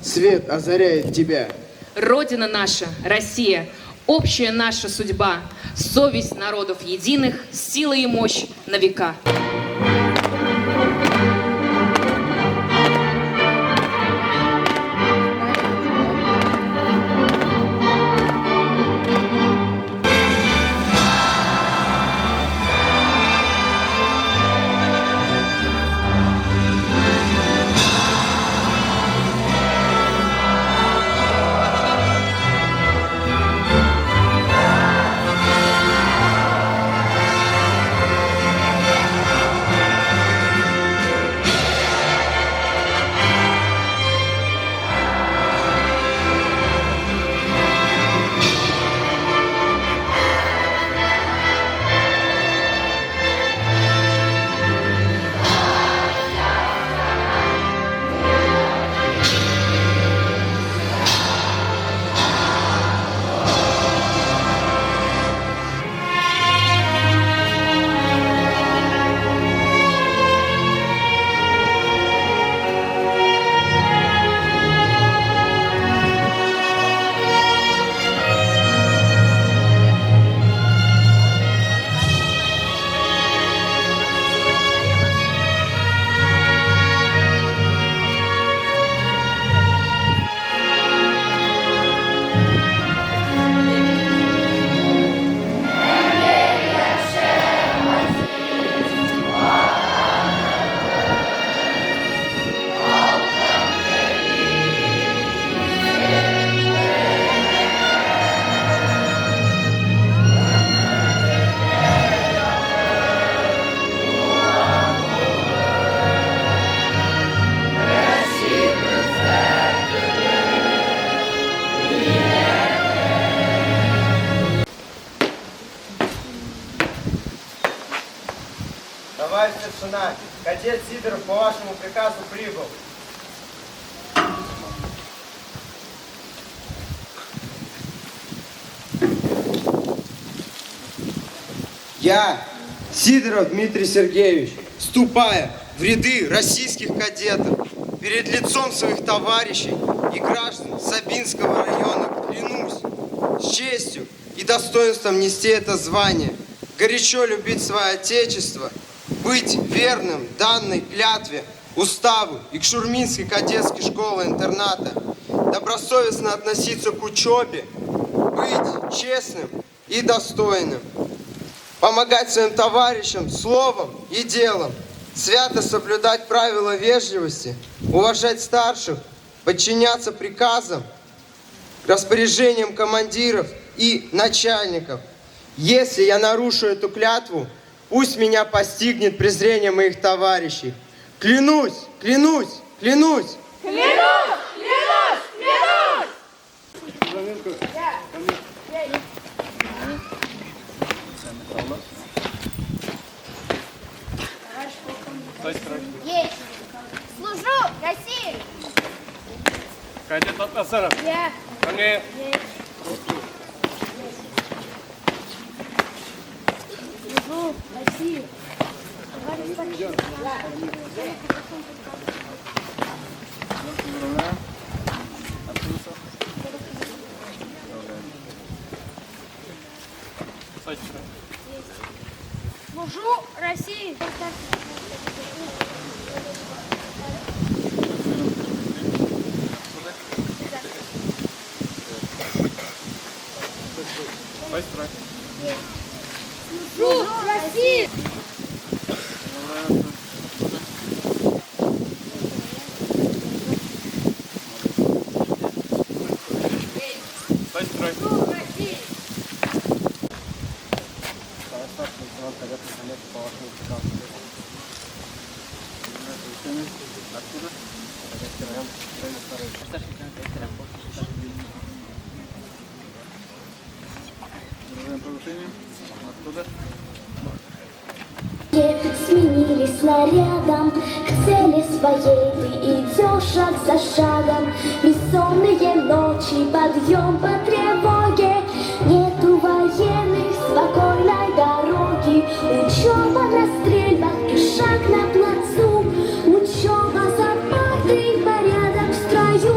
свет озаряет тебя. Родина наша, Россия, общая наша судьба, совесть народов единых, сила и мощь на века. Товарищ старшина, кадет Сидоров по вашему приказу прибыл. Я, Сидоров Дмитрий Сергеевич, вступая в ряды российских кадетов, перед лицом своих товарищей и граждан Сабинского района клянусь с честью и достоинством нести это звание, горячо любить свое отечество, быть верным данной клятве, уставу и к Шурминской кадетской школы-интерната, добросовестно относиться к учебе, быть честным и достойным, помогать своим товарищам словом и делом, свято соблюдать правила вежливости, уважать старших, подчиняться приказам, распоряжениям командиров и начальников. Если я нарушу эту клятву, пусть меня постигнет презрение моих товарищей. Клянусь, клянусь, клянусь! Клянусь! Клянусь! Клянусь! Есть! Служу России! Кадет Атнасаров. Я. Ко мне. Служу России! Служу России! Служу России! Сменились снарядом к цели своей. Ты идешь шаг за шагом, бессонные ночи, подъем по тревоге. Нету военных, спокойной дороги, учеба на стрельбах и шаг на плацу, учеба за партой, порядок в строю.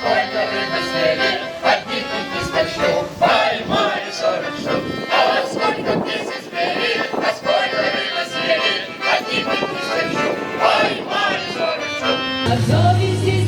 сколько рыбы съели, одних не скачу, поймали 40 штук. А вот сколько птиц избили, а сколько рыбы съели, одних не скачу, поймали 40 штук. А совесть